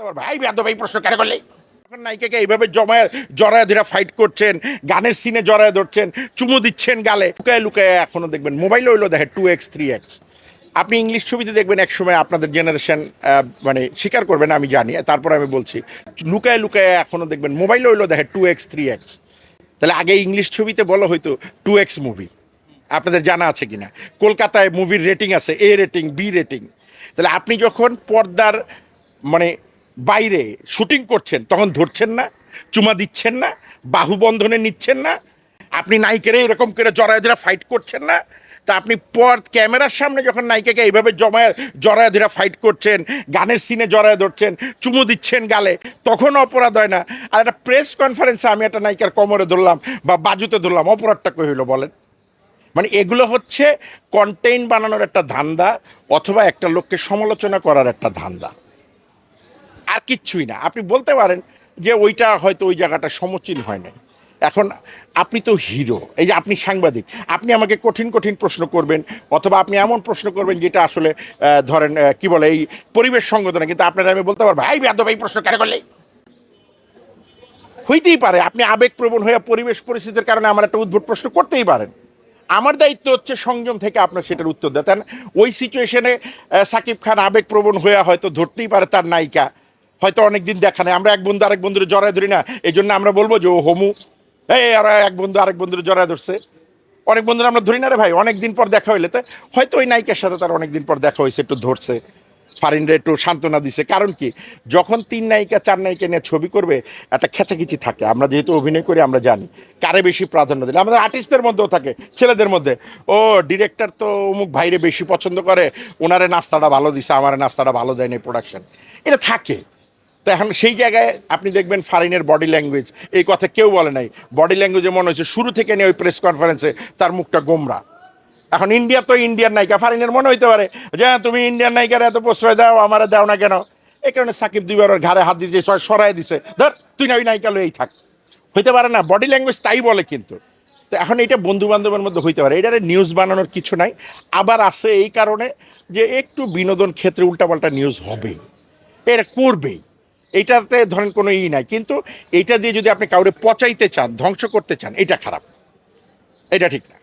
পারবো এই বেয়াদব এই প্রশ্ন কেন করলে এখন নায়িকাকে এইভাবে জমায় জড়ায় ধরে ফাইট করছেন, গানের সিনে জড়ায় ধরছেন, চুমু দিচ্ছেন গালে, লুকায় লুকায় এখনো দেখবেন মোবাইল হইলো দেখে 2x 3x। আপনি ইংলিশ ছবিতে দেখবেন একসময় আপনাদের জেনারেশন মানে স্বীকার করবেন আমি জানি, তারপর আমি বলছি লুকায় লুকায় এখনো দেখবেন মোবাইল হইলো দেখে 2x 3x। তাহলে আগে ইংলিশ ছবিতে বলা হয়তো 2x মুভি, আপনাদের জানা আছে কিনা? কলকাতায় মুভির রেটিং আছে A রেটিং B রেটিং। তাহলে আপনি যখন পর্দার মানে বাইরে শুটিং করছেন তখন ধরছেন না, চুমা দিচ্ছেন না, বাহু বন্ধনে নিচ্ছেন না, আপনি নায়িকারে এরকম করে জড়ায় ধরে ফাইট করছেন না। তা আপনি ক্যামেরার সামনে যখন নায়িকাকে এইভাবে জড়ায় ধরে ফাইট করছেন, গানের সিনে জড়ায় ধরছেন, চুমু দিচ্ছেন গালে, তখন অপরাধ হয় না? আর একটা প্রেস কনফারেন্সে আমি একটা নায়িকার কোমরে ধরলাম বা বাজুতে ধরলাম, অপরাধটা কই হইলো বলেন? মানে এগুলো হচ্ছে কন্টেন্ট বানানোর একটা ধান্দা, অথবা একটা লোককে সমালোচনা করার একটা ধান্দা, আর কিচ্ছুই না। আপনি বলতে পারেন যে ওইটা হয়তো ওই জায়গাটা সমীচীন হয় নাই। এখন আপনি তো হিরো, এই যে আপনি সাংবাদিক, আপনি আমাকে কঠিন কঠিন প্রশ্ন করবেন, অথবা আপনি এমন প্রশ্ন করবেন যেটা আসলে ধরেন কি বলে এই পরিবেশ সঙ্গত না, কিন্তু আপনারা আমি বলতে পারবো এই বেয়াদব এই প্রশ্ন কেন করলে? হইতেই পারে আপনি আবেগপ্রবণ হয়ে পরিবেশ পরিস্থিতির কারণে আমার একটা উদ্ভট প্রশ্ন করতেই পারেন। আমার দায়িত্ব হচ্ছে সংযম থেকে আপনার সেটার উত্তর দেয়। তাই ওই সিচুয়েশনে সাকিব খান আবেগপ্রবণ হয়ে হয়তো ধরতেই পারে তার নায়িকা, হয়তো অনেকদিন দেখা নেই, আমরা এক বন্ধু আরেক বন্ধুর জড়ায় ধরি না, এই জন্য আমরা বলবো যে ও হমু, এই আর এক বন্ধু আরেক বন্ধুর জড়ায় ধরছে। অনেক বন্ধুরা আমরা ধরি না রে ভাই, অনেকদিন পর দেখা হইলে তো হয়তো ওই নায়িকার সাথে তার অনেকদিন পর দেখা হয়েছে, একটু ধরছে, ফারিনরে একটু সান্ত্বনা দিছে। কারণ কি, যখন 3 নায়িকা 4 নায়িকা নিয়ে ছবি করবে একটা খেচাখিচি থাকে। আমরা যেহেতু অভিনয় করি আমরা জানি কারে বেশি প্রাধান্য দিলে। আমাদের আর্টিস্টদের মধ্যেও থাকে, ছেলেদের মধ্যে, ও ডিরেক্টর তো অমুক ভাইরে বেশি পছন্দ করে, ওনারে নাস্তাটা ভালো দিছে, আমার নাস্তাটা ভালো দেয়নি, প্রোডাকশন, এটা থাকে। তো এখন সেই জায়গায় আপনি দেখবেন ফারিনের বডি ল্যাঙ্গুয়েজ, এই কথা কেউ বলে নাই, বডি ল্যাঙ্গুয়েজে মনে হচ্ছে শুরু থেকে নিয়ে ওই প্রেস কনফারেন্সে তার মুখটা গোমরা। এখন ইন্ডিয়া তো ইন্ডিয়ান নায়িকা, ফারিনের মনে হইতে পারে যে তুমি ইন্ডিয়ান নায়িকার এত প্রশ্রয় দাও, আমারে দাও না কেন? এই কারণে সাকিব দুইবার ওর ঘাড়ে হাত দিতে সরাই দিছে, ধর তুই না ওই নায়িকা লইই থাক। হইতে পারে না, বডি ল্যাঙ্গুয়েজ তাই বলে। কিন্তু তো এখন এটা বন্ধু বান্ধবের মধ্যে হইতে পারে, এটারে নিউজ বানানোর কিছু নাই। আবার আছে এই কারণে যে একটু বিনোদন ক্ষেত্রে উল্টাপাল্টা নিউজ হবেই, এটা করবেই, এইটাতে ধরেন কোনো নাই। কিন্তু এইটা দিয়ে যদি আপনি কাউরে পচাইতে চান, ধ্বংস করতে চান, এটা খারাপ, এটা ঠিক না।